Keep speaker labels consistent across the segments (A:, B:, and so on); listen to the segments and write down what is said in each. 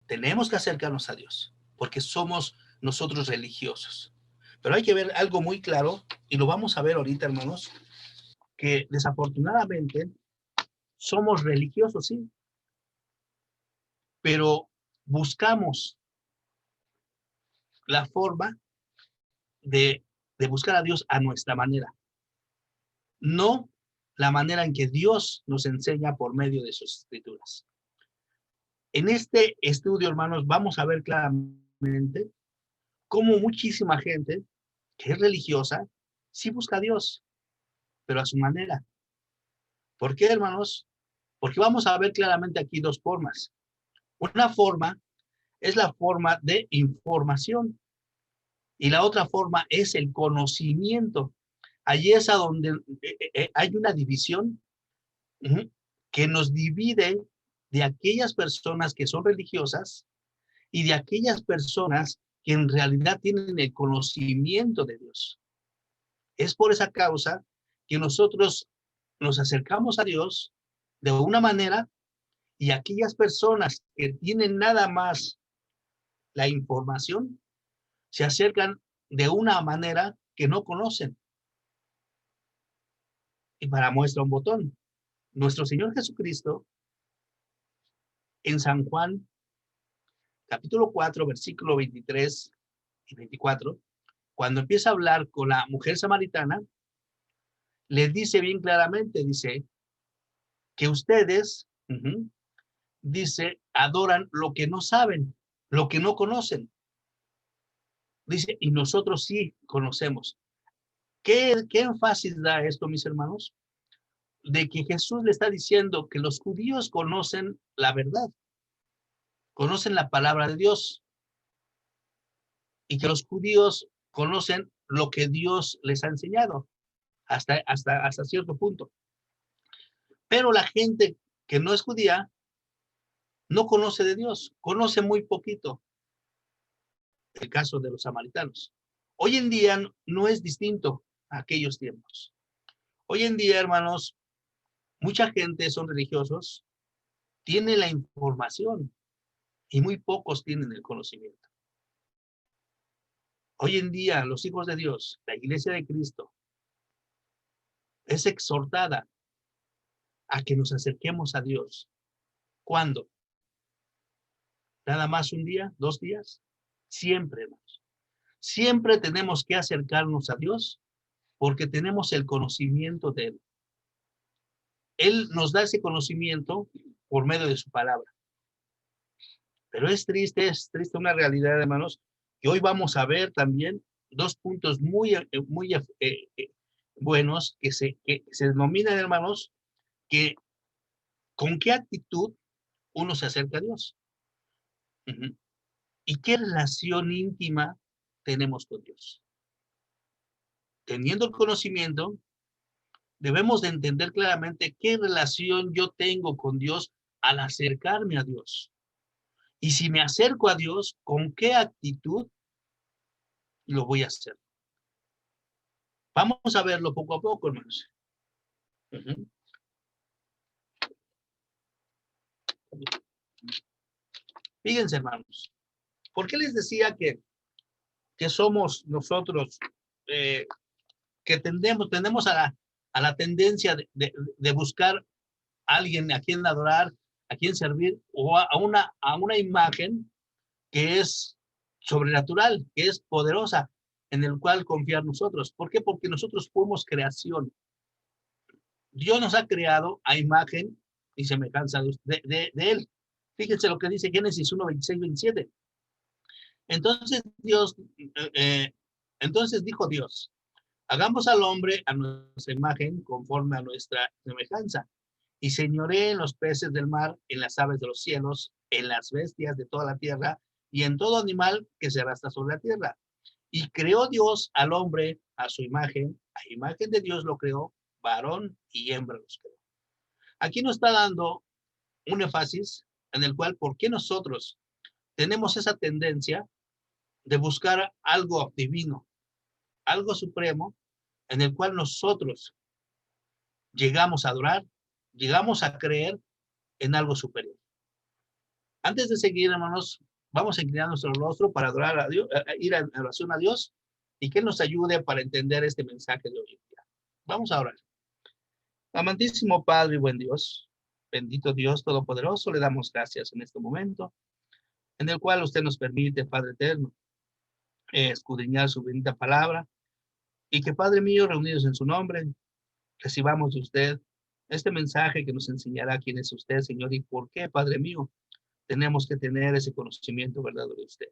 A: Tenemos que acercarnos a Dios, porque somos nosotros religiosos. Pero hay que ver algo muy claro, y lo vamos a ver ahorita, hermanos, que desafortunadamente somos religiosos, sí, pero buscamos la forma de, de buscar a Dios a nuestra manera, no la manera en que Dios nos enseña por medio de sus escrituras. En este estudio, hermanos, vamos a ver claramente cómo muchísima gente que es religiosa sí busca a Dios, pero a su manera. ¿Por qué, hermanos? Porque vamos a ver claramente aquí dos formas. Una forma es la forma de información y la otra forma es el conocimiento. Allí es a donde hay una división que nos divide de aquellas personas que son religiosas y de aquellas personas que en realidad tienen el conocimiento de Dios. Es por esa causa que nosotros nos acercamos a Dios de una manera y aquellas personas que tienen nada más la información se acercan de una manera que no conocen. Y para muestra un botón, nuestro Señor Jesucristo en San Juan, capítulo 4, versículo 23 y 24, cuando empieza a hablar con la mujer samaritana, les dice bien claramente, dice, que ustedes, dice, adoran lo que no saben, lo que no conocen. Dice, y nosotros sí conocemos. ¿Qué énfasis da esto, mis hermanos? De que Jesús le está diciendo que los judíos conocen la verdad, conocen la palabra de Dios, y que los judíos conocen lo que Dios les ha enseñado hasta cierto punto. Pero la gente que no es judía no conoce de Dios, conoce muy poquito. El caso de los samaritanos. Hoy en día no es distinto a aquellos tiempos. Hoy en día, hermanos, mucha gente son religiosos, tiene la información y muy pocos tienen el conocimiento. Hoy en día, los hijos de Dios, la iglesia de Cristo, es exhortada a que nos acerquemos a Dios. ¿Cuándo? ¿Nada más un día? ¿2 días? Siempre, hermanos. Siempre tenemos que acercarnos a Dios porque tenemos el conocimiento de Él. Él nos da ese conocimiento por medio de su palabra. Pero es triste una realidad, hermanos, que hoy vamos a ver también dos puntos muy buenos que se denominan, hermanos, que con qué actitud uno se acerca a Dios. ¿Y qué relación íntima tenemos con Dios? Teniendo el conocimiento, debemos de entender claramente qué relación yo tengo con Dios al acercarme a Dios. Y si me acerco a Dios, ¿con qué actitud lo voy a hacer? Vamos a verlo poco a poco, hermanos. Fíjense, hermanos. ¿Por qué les decía que somos nosotros, que tendemos a la tendencia de buscar a alguien a quien adorar, a quien servir, o a una imagen que es sobrenatural, que es poderosa, en el cual confiar nosotros? ¿Por qué? Porque nosotros fuimos creación. Dios nos ha creado a imagen y semejanza de Él. Fíjense lo que dice Génesis 1, 26, 27. Entonces entonces dijo Dios, hagamos al hombre a nuestra imagen conforme a nuestra semejanza, y señoree en los peces del mar, en las aves de los cielos, en las bestias de toda la tierra, y en todo animal que se arrastra sobre la tierra. Y creó Dios al hombre a su imagen, a imagen de Dios lo creó, varón y hembra los creó. Aquí nos está dando un énfasis en el cual, ¿por qué nosotros tenemos esa tendencia de buscar algo divino, algo supremo, en el cual nosotros llegamos a adorar, llegamos a creer en algo superior? Antes de seguir, hermanos, vamos a inclinar nuestro rostro para adorar a Dios, ir a oración a Dios y que Él nos ayude para entender este mensaje de hoy en día. Vamos a orar. Amantísimo Padre y buen Dios, bendito Dios Todopoderoso, le damos gracias en este momento, en el cual usted nos permite, Padre eterno, escudriñar su bendita palabra y que, Padre mío, reunidos en su nombre, recibamos de usted este mensaje que nos enseñará quién es usted, Señor, y por qué, Padre mío, tenemos que tener ese conocimiento verdadero de usted.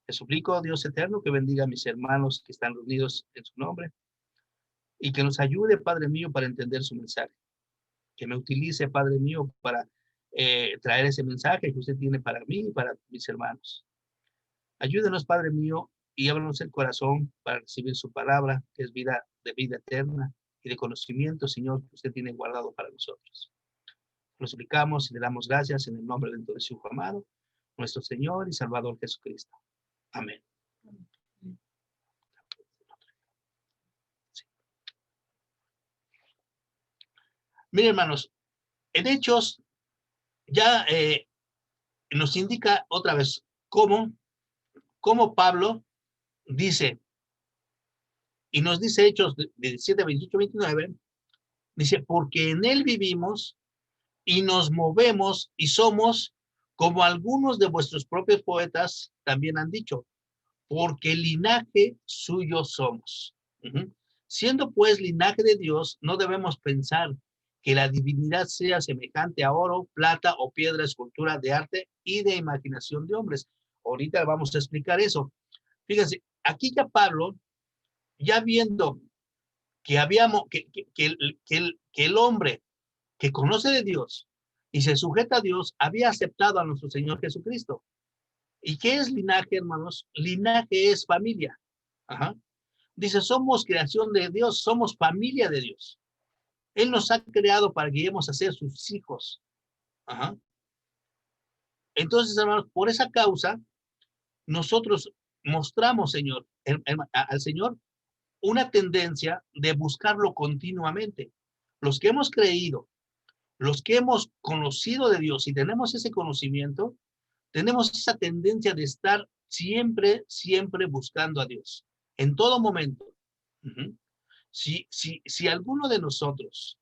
A: Te suplico, Dios eterno, que bendiga a mis hermanos que están reunidos en su nombre y que nos ayude, Padre mío, para entender su mensaje. Que me utilice, Padre mío, para traer ese mensaje que usted tiene para mí y para mis hermanos. Ayúdenos, Padre mío, y ábranos el corazón para recibir su palabra, que es vida de vida eterna y de conocimiento, Señor, que usted tiene guardado para nosotros. Lo suplicamos y le damos gracias en el nombre de su Hijo amado, nuestro Señor y Salvador Jesucristo. Amén. Sí. Miren, hermanos, en Hechos ya nos indica otra vez cómo Pablo dice, y nos dice Hechos 17, 28, 29, dice, porque en él vivimos y nos movemos y somos como algunos de vuestros propios poetas también han dicho, porque linaje suyo somos. Siendo pues linaje de Dios, no debemos pensar que la divinidad sea semejante a oro, plata o piedra, escultura de arte y de imaginación de hombres. Ahorita vamos a explicar eso. Fíjense, aquí ya Pablo, ya viendo que habíamos, que el hombre que conoce de Dios y se sujeta a Dios, había aceptado a nuestro Señor Jesucristo. ¿Y qué es linaje, hermanos? Linaje es familia. Ajá. Dice, somos creación de Dios, somos familia de Dios. Él nos ha creado para que lleguemos a ser sus hijos. Ajá. Entonces, hermanos, por esa causa, nosotros mostramos, Señor, al Señor una tendencia de buscarlo continuamente. Los que hemos creído, los que hemos conocido de Dios y tenemos ese conocimiento, tenemos esa tendencia de estar siempre, siempre buscando a Dios, en todo momento. Si alguno de nosotros,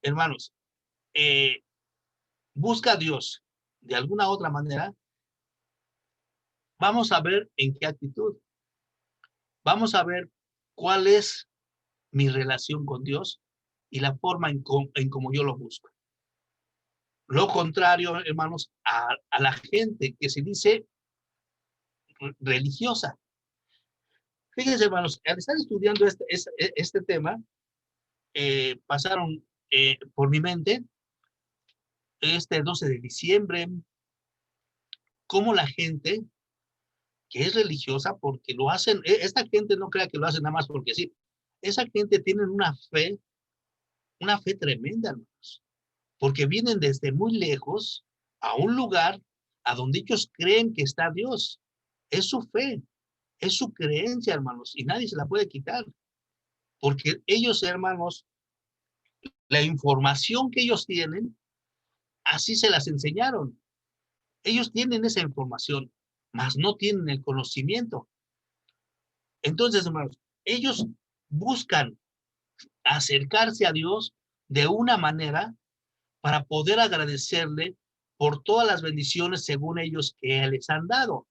A: hermanos, busca a Dios de alguna otra manera, vamos a ver en qué actitud, vamos a ver cuál es mi relación con Dios y la forma en cómo yo lo busco. Lo contrario, hermanos, a la gente que se dice religiosa. Fíjense, hermanos, al estar estudiando este tema, pasaron por mi mente este 12 de diciembre, cómo la gente que es religiosa, porque lo hacen, esta gente no crea que lo hacen nada más porque sí, esa gente tiene una fe tremenda, hermanos, porque vienen desde muy lejos a un lugar a donde ellos creen que está Dios. Es su fe, es su creencia, hermanos, y nadie se la puede quitar, porque ellos, hermanos, la información que ellos tienen, así se las enseñaron. Ellos tienen esa información, mas no tienen el conocimiento. Entonces, hermanos, ellos buscan acercarse a Dios de una manera para poder agradecerle por todas las bendiciones según ellos que les han dado.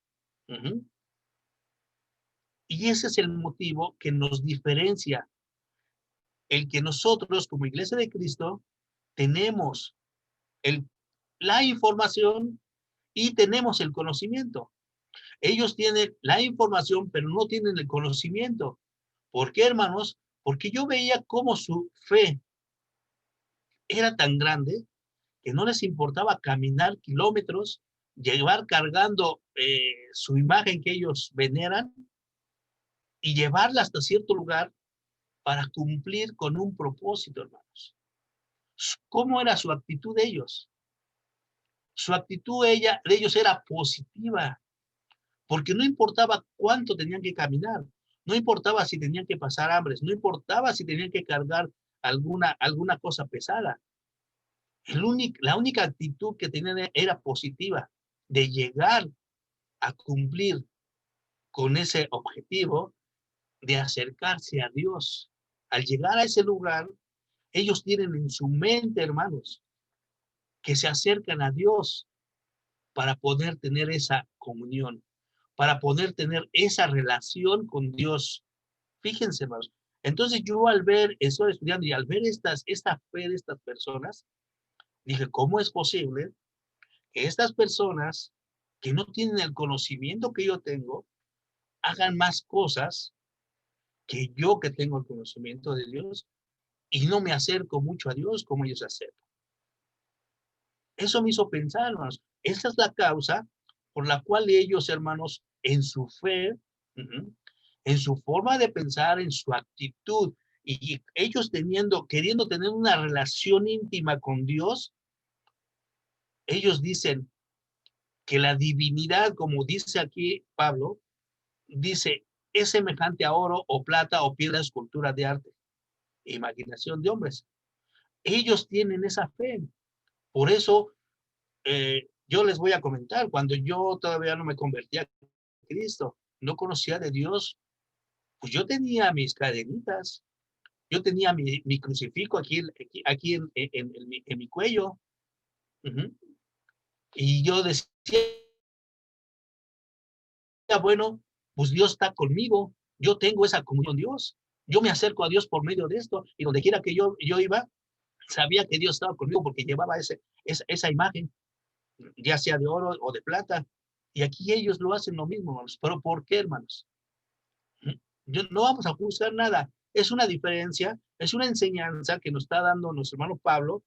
A: Y ese es el motivo que nos diferencia, el que nosotros como Iglesia de Cristo tenemos la información y tenemos el conocimiento. Ellos tienen la información, pero no tienen el conocimiento. ¿Por qué, hermanos? Porque yo veía cómo su fe era tan grande que no les importaba caminar kilómetros, llevar cargando su imagen que ellos veneran y llevarla hasta cierto lugar para cumplir con un propósito, hermanos. ¿Cómo era su actitud de ellos? Su actitud de ellos era positiva, porque no importaba cuánto tenían que caminar, no importaba si tenían que pasar hambres, no importaba si tenían que cargar alguna cosa pesada. La única actitud que tenían era positiva. de llegar a cumplir con ese objetivo de acercarse a Dios. Al llegar a ese lugar, ellos tienen en su mente, hermanos, que se acercan a Dios para poder tener esa comunión, para poder tener esa relación con Dios. Fíjense, hermanos. Entonces yo al ver, estoy estudiando y al ver esta fe de estas personas, dije, ¿cómo es posible que estas personas que no tienen el conocimiento que yo tengo, hagan más cosas que yo que tengo el conocimiento de Dios y no me acerco mucho a Dios como ellos se acercan? Eso me hizo pensar, hermanos. Esa es la causa por la cual ellos, hermanos, en su fe, en su forma de pensar, en su actitud, y ellos queriendo tener una relación íntima con Dios, ellos dicen que la divinidad, como dice aquí Pablo, dice, es semejante a oro o plata o piedra, escultura de arte, imaginación de hombres. Ellos tienen esa fe. Por eso, yo les voy a comentar, cuando yo todavía no me convertía a Cristo, no conocía de Dios, pues yo tenía mis cadenitas, yo tenía mi crucifijo aquí en mi cuello. Y yo decía, bueno, pues Dios está conmigo, yo tengo esa comunión con Dios, yo me acerco a Dios por medio de esto, y donde quiera que yo iba, sabía que Dios estaba conmigo porque llevaba esa imagen, ya sea de oro o de plata. Y aquí ellos lo hacen lo mismo, hermanos. ¿Pero por qué, hermanos? No vamos a juzgar nada. Es una diferencia, es una enseñanza que nos está dando nuestro hermano Pablo,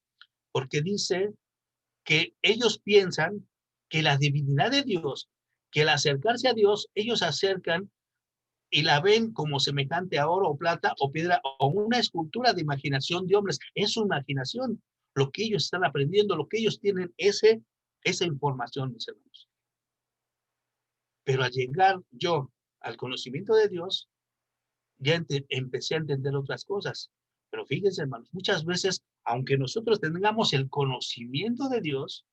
A: porque dice que ellos piensan que la divinidad de Dios, que al acercarse a Dios, ellos se acercan y la ven como semejante a oro o plata o piedra o una escultura de imaginación de hombres. Es su imaginación, lo que ellos están aprendiendo, lo que ellos tienen, esa información, mis hermanos. Pero al llegar yo al conocimiento de Dios, ya empecé a entender otras cosas. Pero fíjense, hermanos, muchas veces, aunque nosotros tengamos el conocimiento de Dios,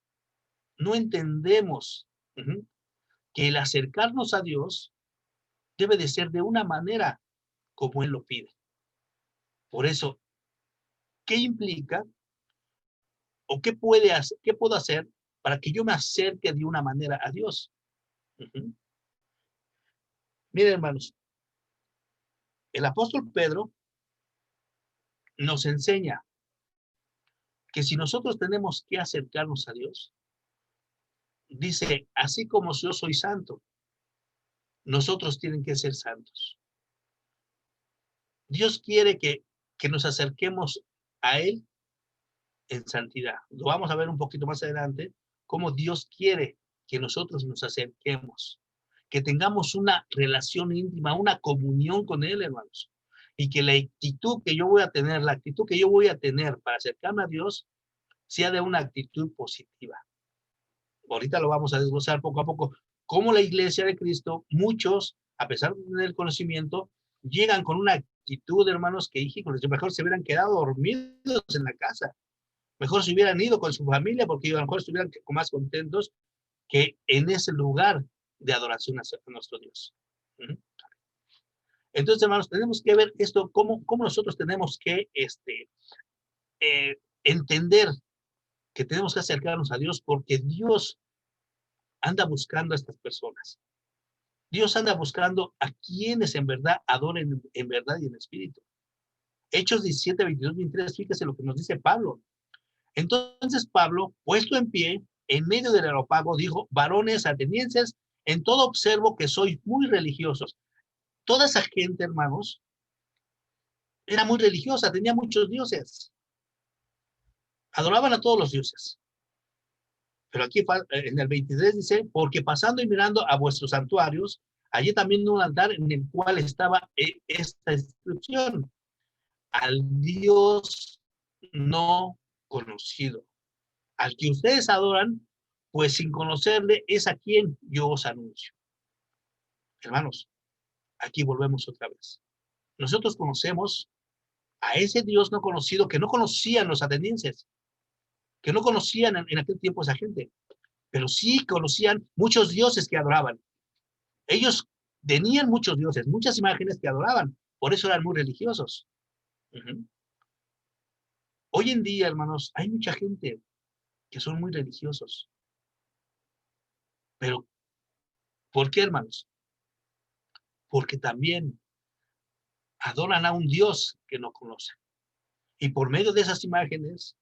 A: no entendemos que el acercarnos a Dios debe de ser de una manera como Él lo pide. Por eso, ¿qué implica o qué puedo hacer para que yo me acerque de una manera a Dios? Miren, hermanos, el apóstol Pedro nos enseña que si nosotros tenemos que acercarnos a Dios, dice, así como yo soy santo, nosotros tienen que ser santos. Dios quiere que nos acerquemos a Él en santidad. Lo vamos a ver un poquito más adelante, cómo Dios quiere que nosotros nos acerquemos, que tengamos una relación íntima, una comunión con Él, hermanos. Y que la actitud que yo voy a tener, la actitud que yo voy a tener para acercarme a Dios, sea de una actitud positiva. Ahorita lo vamos a desglosar poco a poco. Como la iglesia de Cristo, muchos, a pesar de tener conocimiento, llegan con una actitud, hermanos, que mejor se hubieran quedado dormidos en la casa. Mejor se hubieran ido con su familia porque a lo mejor estuvieran más contentos que en ese lugar de adoración a nuestro Dios. Entonces, hermanos, tenemos que ver esto, cómo nosotros tenemos que entender que tenemos que acercarnos a Dios porque Dios anda buscando a estas personas. Dios anda buscando a quienes en verdad adoren en verdad y en espíritu. Hechos 17, 22, 23, fíjese lo que nos dice Pablo. Entonces Pablo, puesto en pie, en medio del areópago, dijo, varones atenienses, en todo observo que sois muy religiosos. Toda esa gente, hermanos, era muy religiosa, tenía muchos dioses. Adoraban a todos los dioses. Pero aquí en el 23 dice, porque pasando y mirando a vuestros santuarios, allí también un altar en el cual estaba esta inscripción, al Dios no conocido, al que ustedes adoran, pues sin conocerle es a quien yo os anuncio. Hermanos, aquí volvemos otra vez. Nosotros conocemos a ese Dios no conocido que no conocían los atenienses, que no conocían en aquel tiempo esa gente. pero sí conocían muchos dioses que adoraban. Ellos tenían muchos dioses, muchas imágenes que adoraban, por eso eran muy religiosos. Ujú. Hoy en día, hermanos, hay mucha gente que son muy religiosos, pero ¿por qué, hermanos? Porque también adoran a un Dios que no conocen. Y por medio de esas imágenes,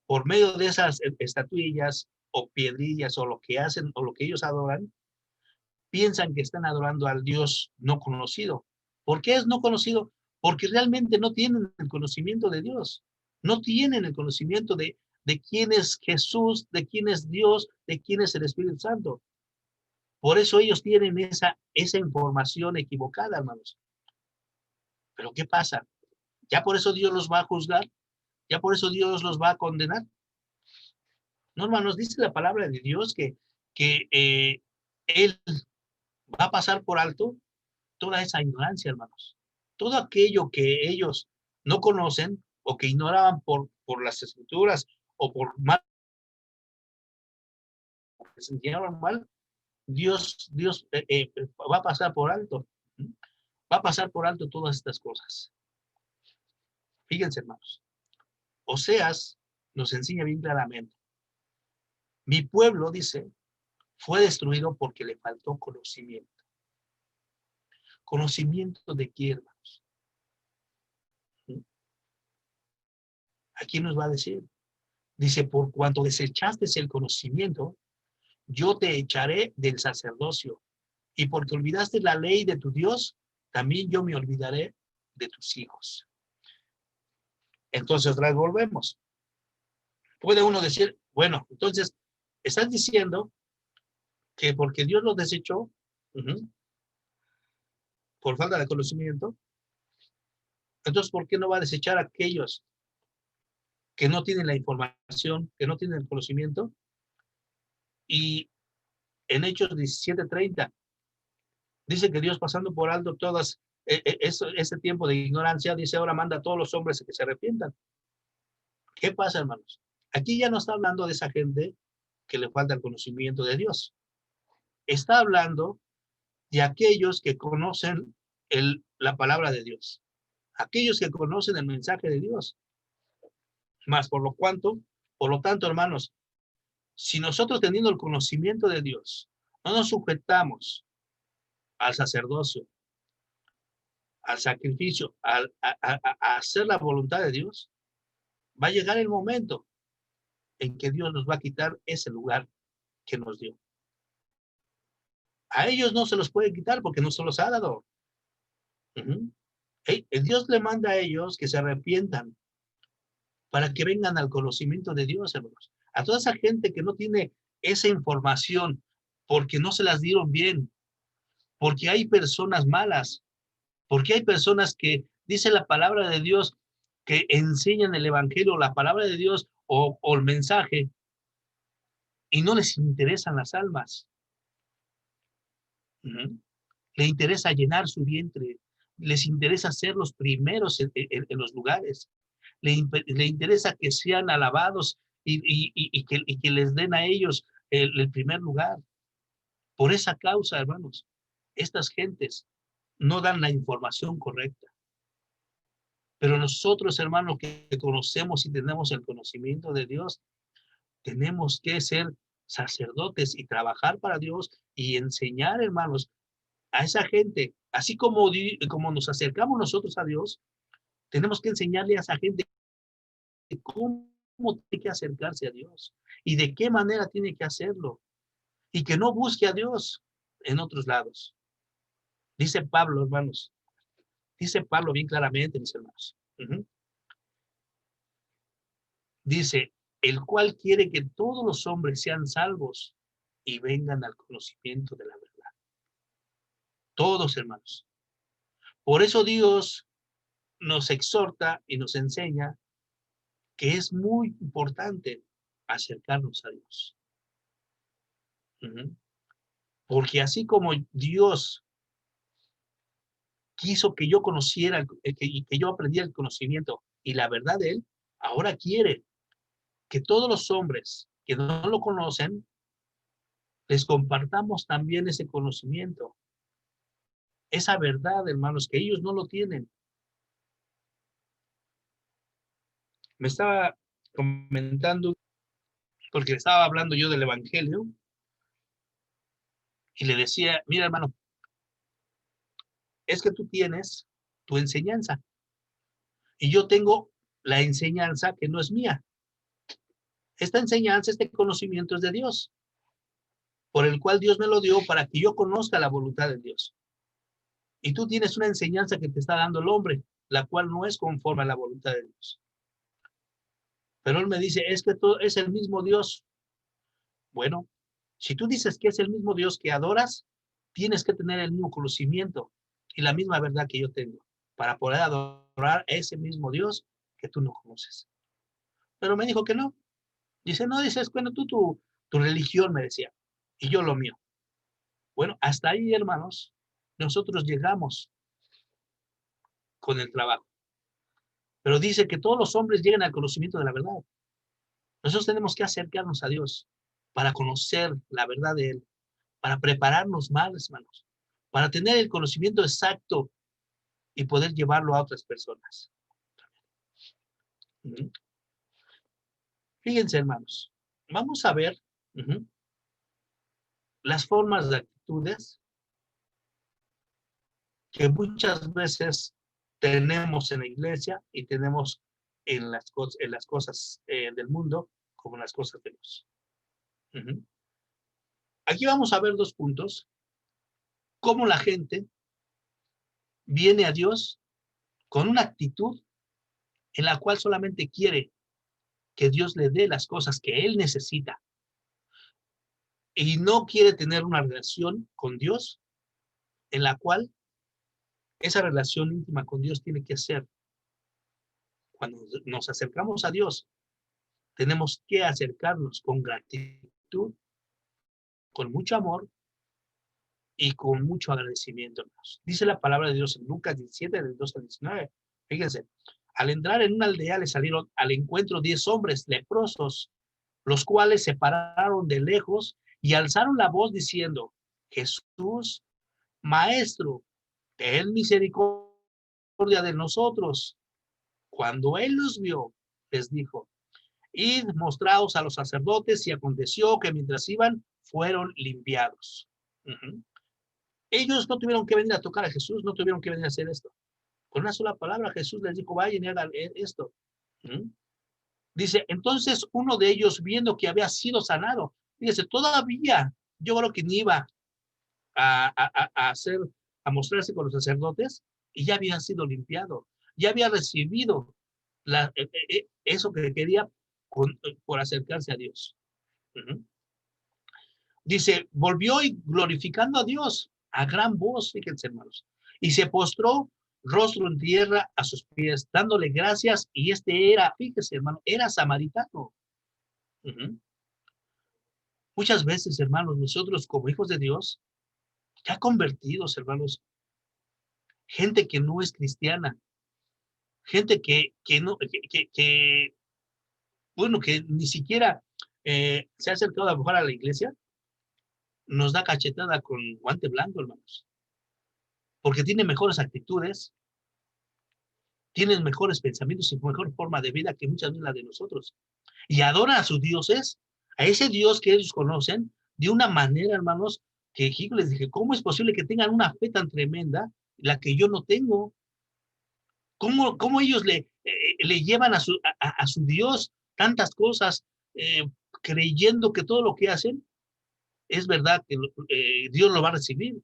A: por medio de esas estatuillas o piedrillas o lo que hacen o lo que ellos adoran, piensan que están adorando al Dios no conocido. ¿Por qué es no conocido? Porque realmente no tienen el conocimiento de Dios. No tienen el conocimiento de quién es Jesús, de quién es Dios, de quién es el Espíritu Santo. Por eso ellos tienen esa información equivocada, hermanos. Pero ¿qué pasa? ¿Ya por eso Dios los va a juzgar? ¿Ya por eso Dios los va a condenar? No, hermanos, dice la palabra de Dios que Él va a pasar por alto toda esa ignorancia, hermanos. Todo aquello que ellos no conocen o que ignoraban por las escrituras o por mal, que se enseñaron mal, Dios va a pasar por alto. Va a pasar por alto todas estas cosas. Fíjense, hermanos. Oseas nos enseña bien claramente. Mi pueblo, dice, fue destruido porque le faltó conocimiento. ¿Conocimiento de qué, hermanos? Aquí nos va a decir. Dice, por cuanto desechaste el conocimiento, yo te echaré del sacerdocio. Y porque olvidaste la ley de tu Dios, también yo me olvidaré de tus hijos. Entonces, otra vez volvemos. Puede uno decir, bueno, entonces, estás diciendo que porque Dios los desechó, por falta de conocimiento, entonces, ¿por qué no va a desechar a aquellos que no tienen la información, que no tienen el conocimiento? Y en Hechos 17:30, dice que Dios pasando por alto todas ese tiempo de ignorancia, dice ahora manda a todos los hombres que se arrepientan. ¿Qué pasa, hermanos? Aquí ya no está hablando de esa gente que le falta el conocimiento de Dios. Está hablando de aquellos que conocen la palabra de Dios. Aquellos que conocen el mensaje de Dios. Más por lo tanto, hermanos, si nosotros teniendo el conocimiento de Dios, no nos sujetamos al sacerdocio, al sacrificio, a hacer la voluntad de Dios, va a llegar el momento en que Dios nos va a quitar ese lugar que nos dio. A ellos no se los puede quitar porque no se los ha dado. Dios le manda a ellos que se arrepientan para que vengan al conocimiento de Dios, hermanos. A toda esa gente que no tiene esa información porque no se las dieron bien, porque hay personas malas, porque hay personas que dice la palabra de Dios, que enseñan el evangelio, la palabra de Dios o el mensaje, y no les interesan las almas. Le interesa llenar su vientre, les interesa ser los primeros en los lugares, le interesa que sean alabados y que les den a ellos el primer lugar. Por esa causa, hermanos, estas gentes no dan la información correcta. Pero nosotros, hermanos, que conocemos y tenemos el conocimiento de Dios, tenemos que ser sacerdotes y trabajar para Dios y enseñar, hermanos, a esa gente, así como nos acercamos nosotros a Dios, tenemos que enseñarle a esa gente cómo tiene que acercarse a Dios y de qué manera tiene que hacerlo y que no busque a Dios en otros lados. Dice Pablo, hermanos, dice Pablo bien claramente, mis hermanos. Dice, el cual quiere que todos los hombres sean salvos y vengan al conocimiento de la verdad. Todos, hermanos. Por eso Dios nos exhorta y nos enseña que es muy importante acercarnos a Dios. Porque así como Dios quiso que yo conociera y que yo aprendiera el conocimiento y la verdad de Él, ahora quiere que todos los hombres que no lo conocen les compartamos también ese conocimiento, esa verdad, hermanos, que ellos no lo tienen. Me estaba comentando, porque le estaba hablando yo del Evangelio, y le decía, mira, hermano, es que tú tienes tu enseñanza, y yo tengo la enseñanza que no es mía. Esta enseñanza, este conocimiento es de Dios, por el cual Dios me lo dio para que yo conozca la voluntad de Dios. Y tú tienes una enseñanza que te está dando el hombre, la cual no es conforme a la voluntad de Dios. Pero él me dice, es que todo es el mismo Dios. Bueno, si tú dices que es el mismo Dios que adoras, tienes que tener el mismo conocimiento y la misma verdad que yo tengo para poder adorar a ese mismo Dios que tú no conoces. Pero me dijo que no. Dice, no, dices, bueno, tú tu religión, me decía, y yo lo mío. Bueno, hasta ahí, hermanos, nosotros llegamos con el trabajo. Pero dice que todos los hombres llegan al conocimiento de la verdad. Nosotros tenemos que acercarnos a Dios para conocer la verdad de Él, para prepararnos más, hermanos, para tener el conocimiento exacto y poder llevarlo a otras personas. Fíjense, hermanos, vamos a ver las formas de actitudes que muchas veces tenemos en la iglesia y tenemos en las cosas del mundo como en las cosas de Dios. Aquí vamos a ver dos puntos. Cómo la gente viene a Dios con una actitud en la cual solamente quiere que Dios le dé las cosas que él necesita y no quiere tener una relación con Dios en la cual esa relación íntima con Dios tiene que ser. Cuando nos acercamos a Dios, tenemos que acercarnos con gratitud, con mucho amor y con mucho agradecimiento. Dice la palabra de Dios en Lucas 17, del 2 al 19. Fíjense, al entrar en una aldea le salieron al encuentro 10 hombres leprosos, los cuales se pararon de lejos y alzaron la voz diciendo, Jesús, Maestro, ten misericordia de nosotros. Cuando él los vio, les dijo, id, mostraos a los sacerdotes, y aconteció que mientras iban, fueron limpiados. Ellos no tuvieron que venir a tocar a Jesús, no tuvieron que venir a hacer esto. Con una sola palabra Jesús les dijo, vayan y hagan esto. Dice, entonces uno de ellos, viendo que había sido sanado, fíjese, todavía yo creo que ni iba a mostrarse con los sacerdotes y ya había sido limpiado, ya había recibido eso que quería por acercarse a Dios. Dice, volvió y glorificando a Dios a gran voz, fíjense, hermanos, y se postró rostro en tierra a sus pies, dándole gracias, y fíjese, hermano, era samaritano. Muchas veces, hermanos, nosotros como hijos de Dios, ya convertidos, hermanos, gente que no es cristiana, gente bueno, que ni siquiera se ha acercado a lo mejor a la iglesia, nos da cachetada con guante blanco, hermanos, porque tiene mejores actitudes, tienen mejores pensamientos y mejor forma de vida que muchas veces la de nosotros. Y adoran a sus dioses, a ese Dios que ellos conocen, de una manera, hermanos, que les dije, ¿cómo es posible que tengan una fe tan tremenda, la que yo no tengo? ¿Cómo ellos le llevan a su Dios tantas cosas, creyendo que todo lo que hacen es verdad, que Dios lo va a recibir?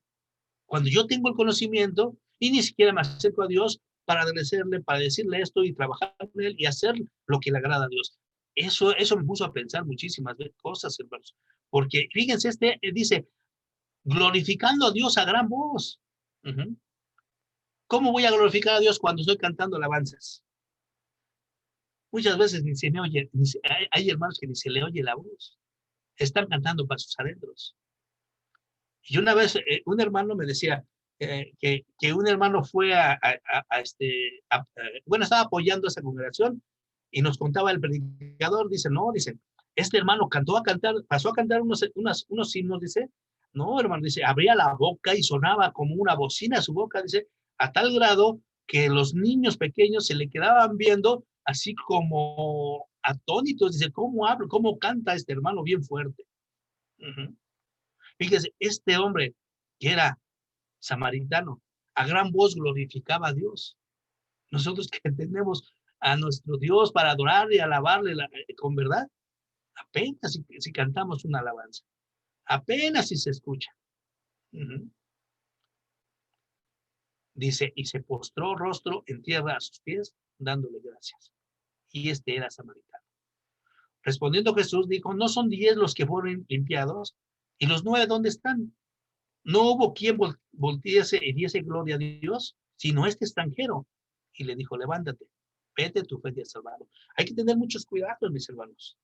A: Cuando yo tengo el conocimiento y ni siquiera me acerco a Dios para agradecerle, para decirle esto y trabajar con él y hacer lo que le agrada a Dios. Eso me puso a pensar muchísimas cosas, hermanos. Porque fíjense, dice, glorificando a Dios a gran voz. ¿Cómo voy a glorificar a Dios cuando estoy cantando alabanzas? Muchas veces ni se me oye, hay hermanos que ni se le oye la voz. Están cantando para sus adentros. Y una vez un hermano me decía que un hermano fue bueno, estaba apoyando a esa congregación y nos contaba el predicador, dice, no, dice, Este hermano pasó a cantar unos himnos, dice. No, hermano, dice, abría la boca y sonaba como una bocina su boca, dice, a tal grado que los niños pequeños se le quedaban viendo así como atónitos. Dice, ¿cómo habla, cómo canta este hermano bien fuerte? Fíjese, este hombre que era samaritano, a gran voz glorificaba a Dios. Nosotros que tenemos a nuestro Dios para adorarle y alabarle con verdad, apenas si cantamos una alabanza, apenas si se escucha. Dice, y se postró rostro en tierra a sus pies, dándole gracias. Y este era samaritano. Respondiendo Jesús dijo, ¿no son 10 los que fueron limpiados? ¿Y los 9 dónde están? No hubo quien voltease y diese gloria a Dios, sino este extranjero. Y le dijo, levántate, vete, tu fe te ha salvado. Hay que tener muchos cuidados, mis hermanos.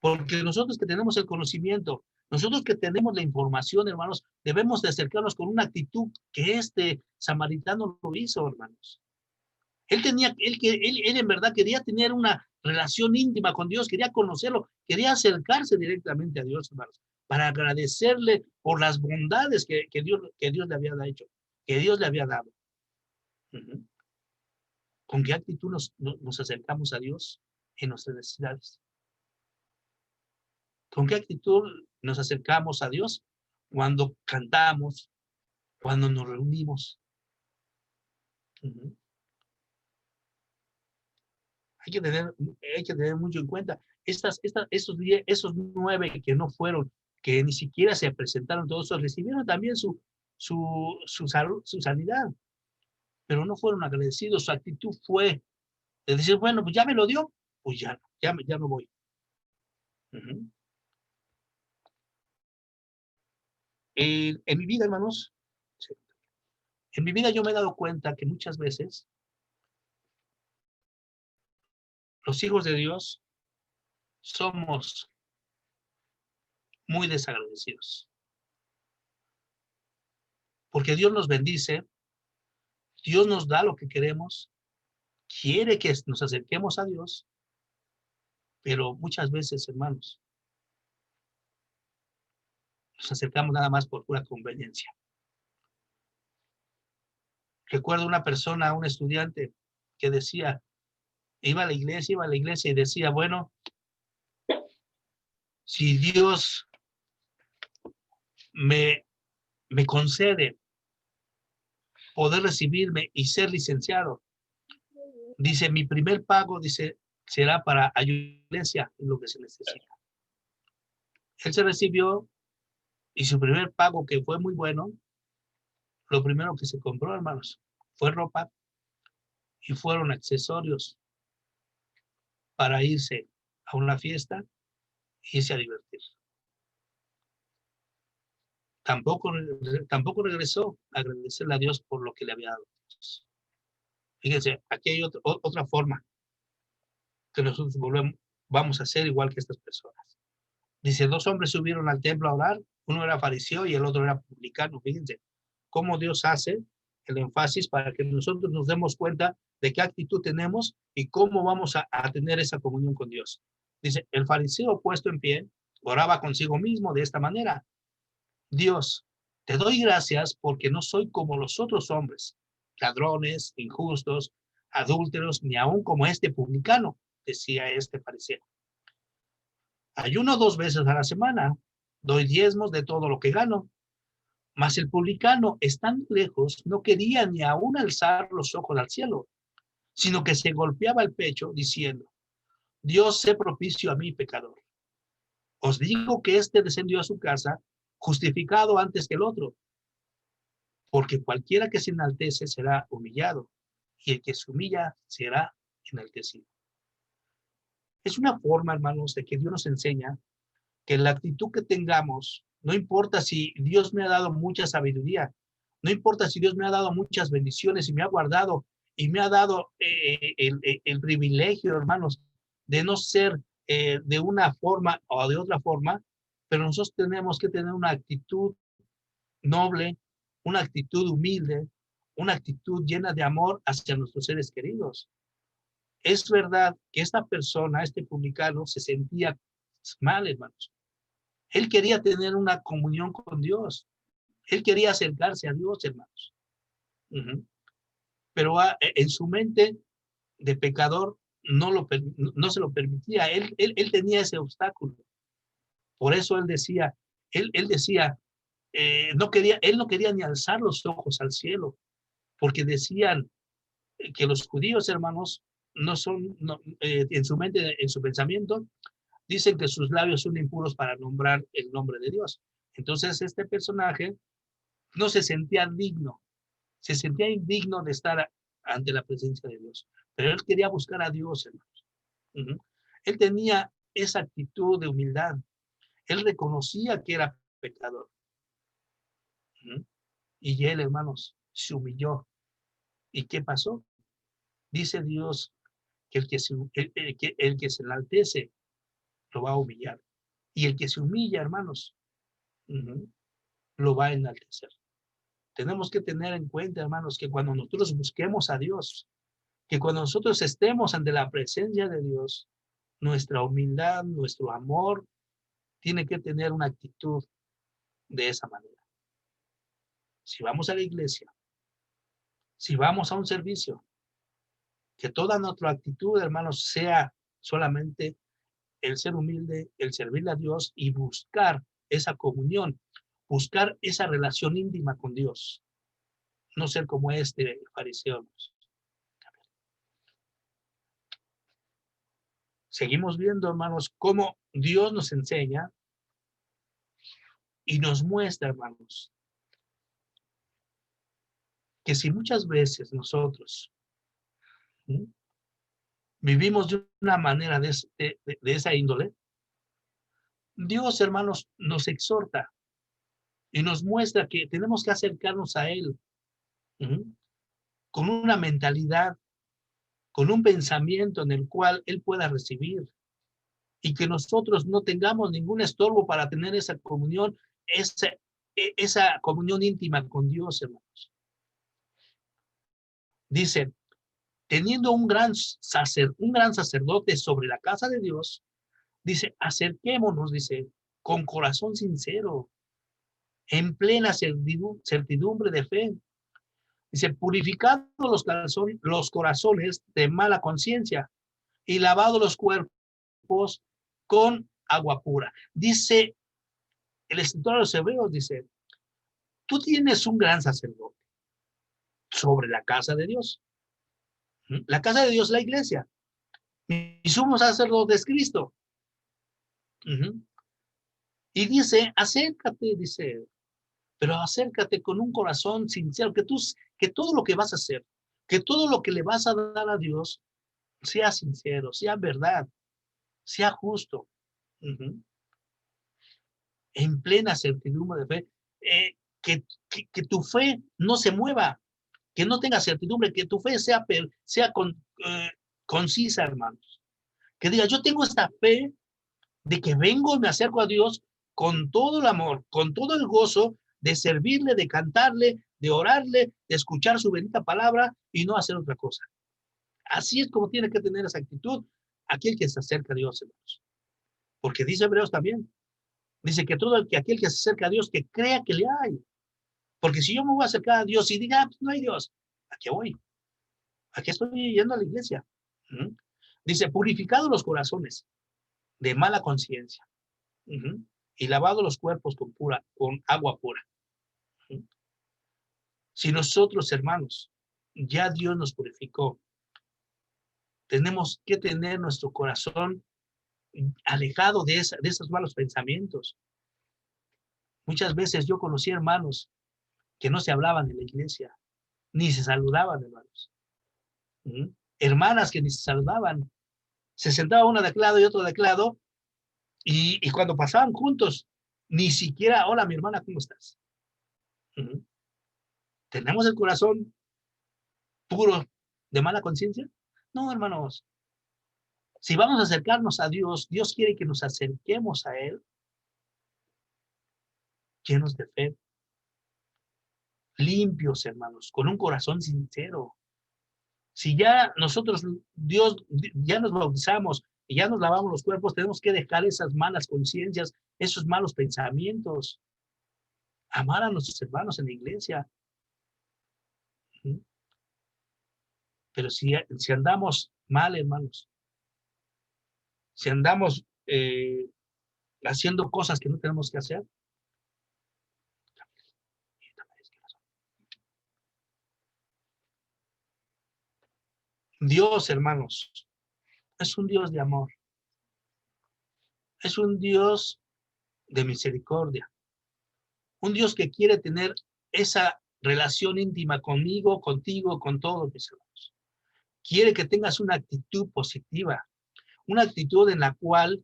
A: Porque nosotros que tenemos el conocimiento, nosotros que tenemos la información, hermanos, debemos de acercarnos con una actitud que este samaritano lo hizo, hermanos. Él en verdad quería tener una relación íntima con Dios, quería conocerlo, quería acercarse directamente a Dios, hermanos, para agradecerle por las bondades que Dios le había hecho, que Dios le había dado. ¿Con qué actitud nos acercamos a Dios en nuestras necesidades? ¿Con qué actitud nos acercamos a Dios cuando cantamos, cuando nos reunimos? Hay que tener mucho en cuenta. Esos 9 que no fueron, que ni siquiera se presentaron, todos esos recibieron también su salud, su sanidad, pero no fueron agradecidos. Su actitud fue de decir, bueno, pues ya me lo dio, pues ya no voy. En mi vida, hermanos, en mi vida yo me he dado cuenta que muchas veces los hijos de Dios somos muy desagradecidos. Porque Dios nos bendice, Dios nos da lo que queremos, quiere que nos acerquemos a Dios, pero muchas veces, hermanos, nos acercamos nada más por pura conveniencia. Recuerdo una persona, un estudiante, que decía, iba a la iglesia y decía, bueno, si Dios me concede poder recibirme y ser licenciado, dice, mi primer pago, dice, será para ayudar en lo que se necesita. Él se recibió y su primer pago, que fue muy bueno, lo primero que se compró, hermanos, fue ropa y fueron accesorios para irse a una fiesta e irse a divertir. Tampoco regresó a agradecerle a Dios por lo que le había dado. Fíjense, aquí hay otra forma que nosotros vamos a hacer igual que estas personas. Dice, 2 hombres subieron al templo a orar, uno era fariseo y el otro era publicano. Fíjense cómo Dios hace el énfasis para que nosotros nos demos cuenta de qué actitud tenemos y cómo vamos a tener esa comunión con Dios. Dice, el fariseo puesto en pie, oraba consigo mismo de esta manera. Dios, te doy gracias porque no soy como los otros hombres, ladrones, injustos, adúlteros, ni aun como este publicano, decía este fariseo. Ayuno 2 veces a la semana, doy diezmos de todo lo que gano. Mas el publicano, estando lejos, no quería ni aun alzar los ojos al cielo, sino que se golpeaba el pecho diciendo, Dios, sé propicio a mí, pecador. Os digo que este descendió a su casa justificado antes que el otro, porque cualquiera que se enaltece será humillado, y el que se humilla será enaltecido. Es una forma, hermanos, de que Dios nos enseña que la actitud que tengamos, no importa si Dios me ha dado mucha sabiduría, no importa si Dios me ha dado muchas bendiciones y me ha guardado y me ha dado el privilegio, hermanos, de no ser de una forma o de otra forma, pero nosotros tenemos que tener una actitud noble, una actitud humilde, una actitud llena de amor hacia nuestros seres queridos. es verdad que esta persona, este publicano, se sentía mal, hermanos. Él quería tener una comunión con Dios. Él quería acercarse a Dios, hermanos. Pero en su mente de pecador no se lo permitía. Él tenía ese obstáculo. Por eso él decía, él no quería ni alzar los ojos al cielo, porque decían que los judíos, hermanos, en su mente, en su pensamiento, dicen que sus labios son impuros para nombrar el nombre de Dios. Entonces este personaje no se sentía digno, se sentía indigno de estar ante la presencia de Dios, pero él quería buscar a Dios, hermanos. Él tenía esa actitud de humildad, él reconocía que era pecador. Y él, hermanos, se humilló. ¿Y qué pasó? Dice Dios que el que se enaltece lo va a humillar. Y el que se humilla, hermanos, lo va a enaltecer. Tenemos que tener en cuenta, hermanos, que cuando nosotros busquemos a Dios, que cuando nosotros estemos ante la presencia de Dios, nuestra humildad, nuestro amor, tiene que tener una actitud de esa manera. Si vamos a la iglesia, si vamos a un servicio, que toda nuestra actitud, hermanos, sea solamente el ser humilde, el servirle a Dios y buscar esa comunión, buscar esa relación íntima con Dios, no ser como este fariseo. Seguimos viendo, hermanos, cómo Dios nos enseña y nos muestra, hermanos, que si muchas veces nosotros vivimos de una manera de esa índole, Dios, hermanos, nos exhorta y nos muestra que tenemos que acercarnos a Él con una mentalidad, con un pensamiento en el cual Él pueda recibir y que nosotros no tengamos ningún estorbo para tener esa comunión, esa comunión íntima con Dios, hermanos. Dice, teniendo un gran sacerdote sobre la casa de Dios, dice, acerquémonos, dice, con corazón sincero, en plena certidumbre de fe. Dice, purificando los corazones de mala conciencia y lavado los cuerpos con agua pura. Dice el escritor de los Hebreos, dice, tú tienes un gran sacerdote sobre la casa de Dios. La casa de Dios es la iglesia. Y sumo sacerdote es Cristo. Y dice, acércate, dice, pero acércate con un corazón sincero, que todo lo que vas a hacer, que todo lo que le vas a dar a Dios, sea sincero, sea verdad, sea justo. En plena certidumbre de fe, que tu fe no se mueva, que no tenga certidumbre, que tu fe sea concisa, hermanos. Que diga, yo tengo esta fe de que vengo y me acerco a Dios con todo el amor, con todo el gozo de servirle, de cantarle, de orarle, de escuchar su bendita palabra y no hacer otra cosa. Así es como tiene que tener esa actitud aquel que se acerca a Dios, hermanos. Porque dice Hebreos también, dice que aquel que se acerca a Dios, que crea que le hay. Porque si yo me voy a acercar a Dios y diga, pues no hay Dios, ¿a qué voy? ¿A qué estoy yendo a la iglesia? Dice, purificado los corazones de mala conciencia y lavado los cuerpos con agua pura. Si nosotros, hermanos, ya Dios nos purificó, tenemos que tener nuestro corazón alejado de esos malos pensamientos. Muchas veces yo conocí hermanos que no se hablaban en la iglesia, ni se saludaban, hermanos. Hermanas que ni se saludaban. Se sentaba una de aquel lado y otro de aquel lado, y cuando pasaban juntos, ni siquiera, hola, mi hermana, ¿cómo estás? ¿Tenemos el corazón puro de mala conciencia? No, hermanos. Si vamos a acercarnos a Dios, Dios quiere que nos acerquemos a Él llenos de fe, limpios, hermanos, con un corazón sincero, Si ya nosotros, Dios, ya nos bautizamos y ya nos lavamos los cuerpos, tenemos que dejar esas malas conciencias, esos malos pensamientos, amar a nuestros hermanos en la iglesia. Pero si andamos mal, hermanos, si andamos haciendo cosas que no tenemos que hacer, Dios, hermanos, es un Dios de amor, es un Dios de misericordia, un Dios que quiere tener esa relación íntima conmigo, contigo, con todos mis hermanos. Quiere que tengas una actitud positiva, una actitud en la cual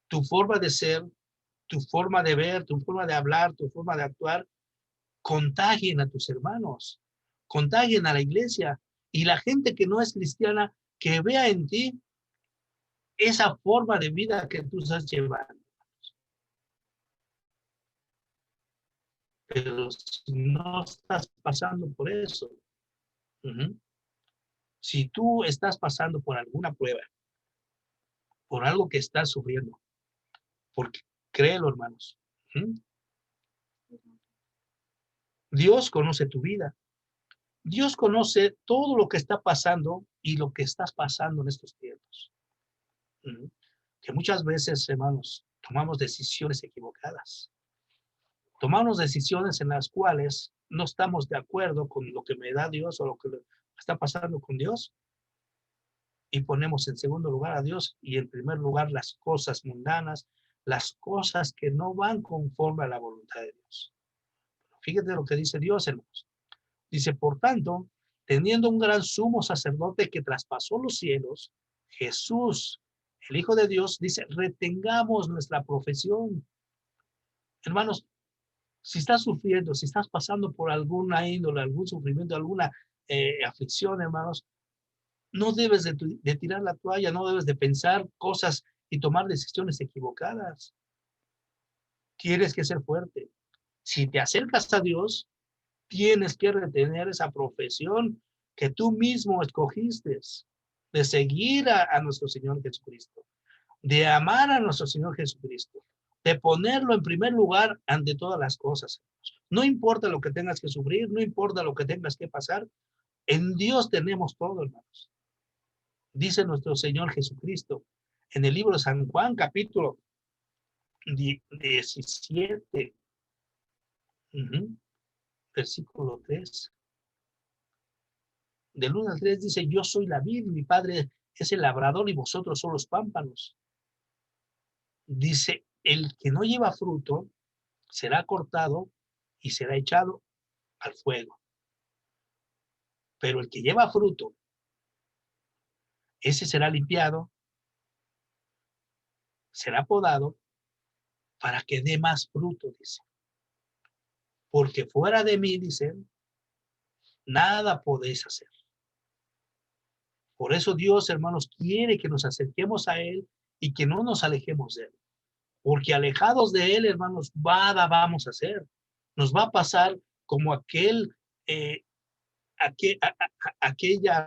A: tu forma de ser, tu forma de ver, tu forma de hablar, tu forma de actuar, contagien a tus hermanos, contagien a la iglesia y la gente que no es cristiana, que vea en ti esa forma de vida que tú estás llevando. Pero si no estás pasando por eso, si tú estás pasando por alguna prueba, por algo que estás sufriendo, porque créelo, hermanos, Dios conoce tu vida. Dios conoce todo lo que está pasando y lo que estás pasando en estos tiempos. Que muchas veces, hermanos, tomamos decisiones equivocadas. Tomamos decisiones en las cuales no estamos de acuerdo con lo que me da Dios o lo que está pasando con Dios y ponemos en segundo lugar a Dios y en primer lugar las cosas mundanas, las cosas que no van conforme a la voluntad de Dios. Fíjate lo que dice Dios, hermanos. Dice, por tanto, teniendo un gran sumo sacerdote que traspasó los cielos, Jesús, el Hijo de Dios, dice, retengamos nuestra profesión. Hermanos, si estás sufriendo, si estás pasando por alguna índole, algún sufrimiento, alguna aflicción, hermanos, no debes de tirar la toalla, no debes de pensar cosas y tomar decisiones equivocadas. Tienes que ser fuerte. Si te acercas a Dios, tienes que retener esa profesión que tú mismo escogiste, de seguir a nuestro Señor Jesucristo, de amar a nuestro Señor Jesucristo, de ponerlo en primer lugar ante todas las cosas. No importa lo que tengas que sufrir, no importa lo que tengas que pasar, en Dios tenemos todo, hermanos. Dice nuestro Señor Jesucristo en el libro de San Juan, capítulo 17, versículo 3. Del 1 al 3 dice, yo soy la vid, mi padre es el labrador y vosotros son los pámpanos. Dice, el que no lleva fruto será cortado y será echado al fuego. Pero el que lleva fruto, ese será limpiado, será podado para que dé más fruto, dice. Porque fuera de mí, dicen, nada podéis hacer. Por eso Dios, hermanos, quiere que nos acerquemos a Él y que no nos alejemos de Él. Porque alejados de Él, hermanos, nada vamos a hacer. Nos va a pasar como aquella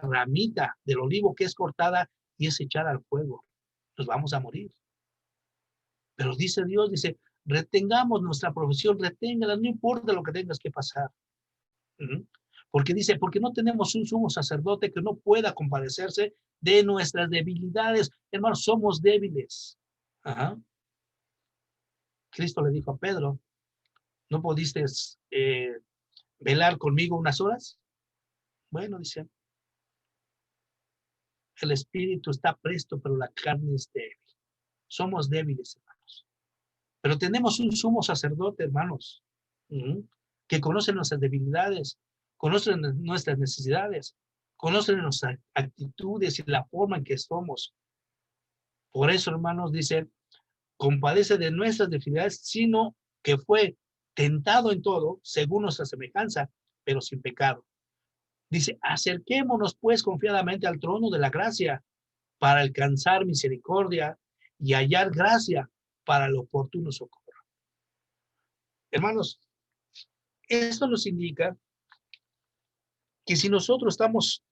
A: ramita del olivo que es cortada y es echada al fuego. Nos vamos a morir. Pero dice Dios, dice, retengamos nuestra profesión, reténgala, no importa lo que tengas que pasar. Porque dice, porque no tenemos un sumo sacerdote que no pueda compadecerse de nuestras debilidades. Hermanos, somos débiles. Cristo le dijo a Pedro, ¿no pudiste velar conmigo unas horas? Bueno, dice, el espíritu está presto, pero la carne es débil. Somos débiles, hermanos. Pero tenemos un sumo sacerdote, hermanos, que conoce nuestras debilidades, conoce nuestras necesidades, conoce nuestras actitudes y la forma en que somos. Por eso, hermanos, dice, compadece de nuestras debilidades, sino que fue tentado en todo, según nuestra semejanza, pero sin pecado. Dice, acerquémonos pues confiadamente al trono de la gracia para alcanzar misericordia y hallar gracia para el oportuno socorro. Hermanos, esto nos indica que si nosotros estamos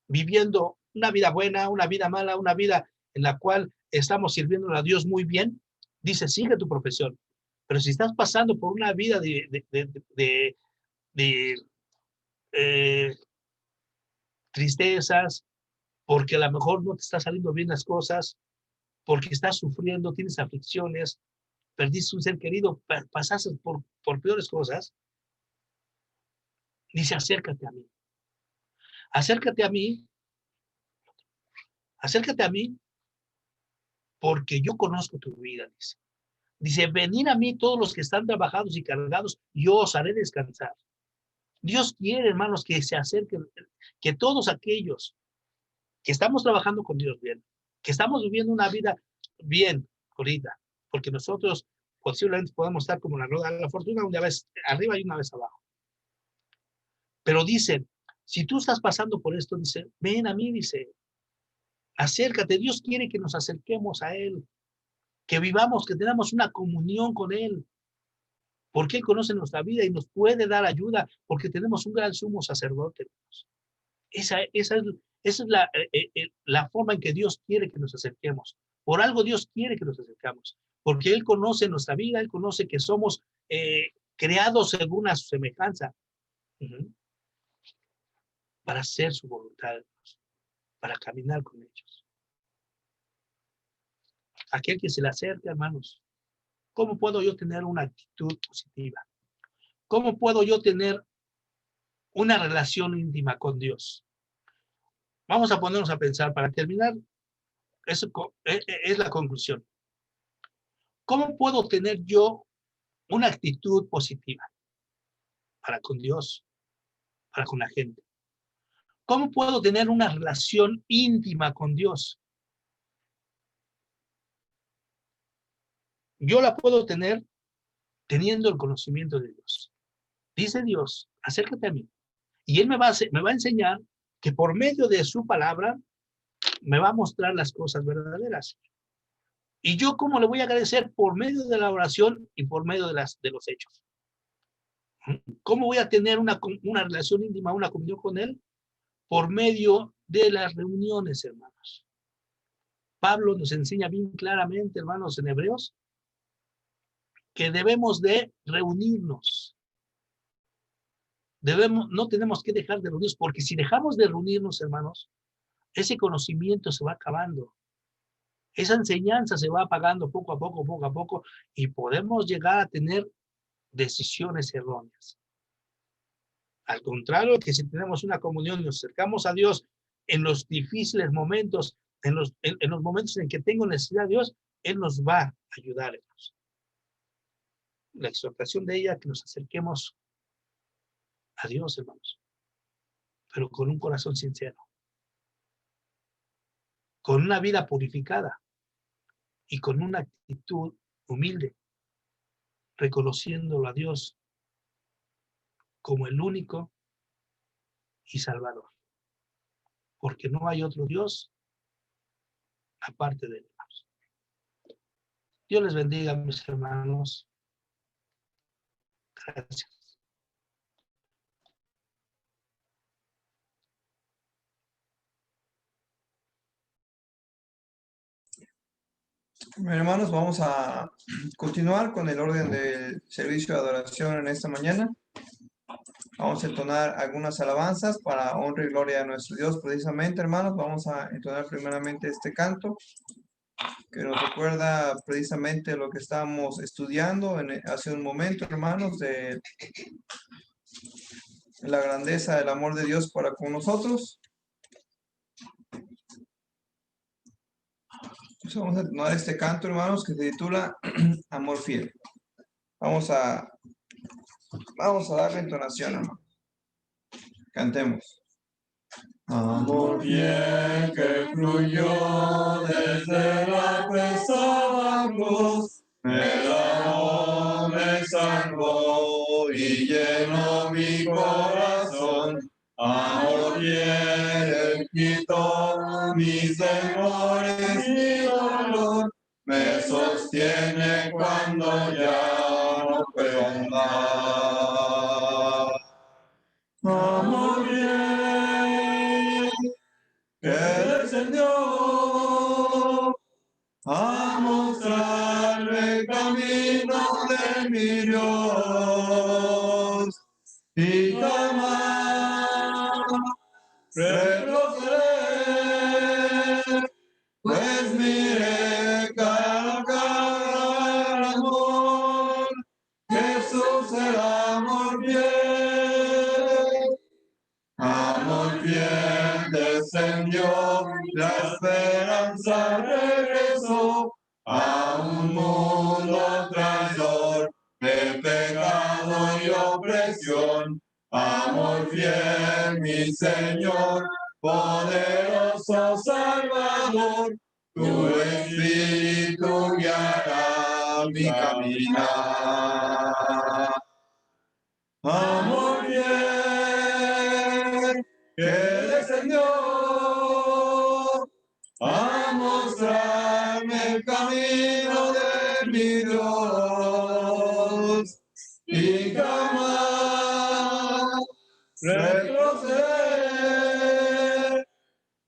A: viviendo una vida buena, una vida mala, una vida en la cual estamos sirviendo a Dios muy bien, dice, sigue tu profesión. Pero si estás pasando por una vida de tristezas, porque a lo mejor no te está saliendo bien las cosas, porque estás sufriendo, tienes aflicciones, perdiste un ser querido, pasaste por peores cosas, dice, acércate a mí. Acércate a mí, acércate a mí, porque yo conozco tu vida, dice. Dice, venid a mí todos los que están trabajados y cargados, yo os haré descansar. Dios quiere, hermanos, que se acerquen, que todos aquellos que estamos trabajando con Dios bien, que estamos viviendo una vida bien ahorita, porque nosotros posiblemente podemos estar como la rueda de la fortuna, una vez arriba y una vez abajo. Pero dice, si tú estás pasando por esto, dice, ven a mí, dice, acércate. Dios quiere que nos acerquemos a Él, que vivamos, que tengamos una comunión con Él, porque Él conoce nuestra vida y nos puede dar ayuda, porque tenemos un gran sumo sacerdote. Esa es la forma en que Dios quiere que nos acerquemos. Por algo Dios quiere que nos acercamos, porque Él conoce nuestra vida, Él conoce que somos creados según a su semejanza, para hacer su voluntad, para caminar con ellos. Aquel que se le acerca, hermanos, ¿cómo puedo yo tener una actitud positiva? ¿Cómo puedo yo tener una relación íntima con Dios? Vamos a ponernos a pensar para terminar. Eso es la conclusión. ¿Cómo puedo tener yo una actitud positiva para con Dios, para con la gente? ¿Cómo puedo tener una relación íntima con Dios? Yo la puedo tener teniendo el conocimiento de Dios. Dice Dios, acércate a mí. Y Él me va a enseñar que por medio de su palabra me va a mostrar las cosas verdaderas. Y yo, ¿cómo le voy a agradecer? Por medio de la oración y por medio de los hechos. ¿Cómo voy a tener una relación íntima, una comunión con Él? Por medio de las reuniones, hermanos. Pablo nos enseña bien claramente, hermanos, en Hebreos, que debemos de reunirnos. No tenemos que dejar de reunirnos, porque si dejamos de reunirnos, hermanos, ese conocimiento se va acabando. Esa enseñanza se va apagando poco a poco, y podemos llegar a tener decisiones erróneas. Al contrario, que si tenemos una comunión y nos acercamos a Dios en los difíciles momentos, en los momentos en que tengo necesidad de Dios, Él nos va a ayudar, hermanos. La exhortación de ella, que nos acerquemos a Dios, hermanos, pero con un corazón sincero, con una vida purificada y con una actitud humilde, reconociéndolo a Dios como el único y Salvador, porque no hay otro Dios aparte de Él. Dios les bendiga, mis hermanos. Gracias.
B: Bueno, hermanos, vamos a continuar con el orden del servicio de adoración en esta mañana. Vamos a entonar algunas alabanzas para honra y gloria a nuestro Dios. Precisamente, hermanos, vamos a entonar primeramente este canto que nos recuerda precisamente lo que estábamos estudiando hace un momento, hermanos, de la grandeza del amor de Dios para con nosotros. Entonces vamos a entonar este canto, hermanos, que se titula Amor Fiel. Vamos a darle entonación, hermano. Cantemos. Amor fiel que fluyó desde la pesada cruz, me lavó, me salvó y llenó mi corazón. Amor fiel, Él quitó mis temores y dolor, me sostiene cuando ya no puedo andar. Amor fiel, mi Dios, y jamás retroceder, pues miré cara a cara al amor, Jesús el amor fiel descendió, la esperanza regresó a un mundo traidor de pecado y opresión. Amor fiel, mi Señor, poderoso Salvador, tu Espíritu guiará mi caminar. Amor fiel, que descendió a mostrarme el camino de mi Dios, y jamás retroceder,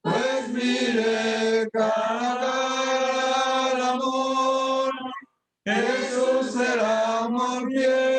B: pues miré cara a cara al amor, Jesús el amor fiel.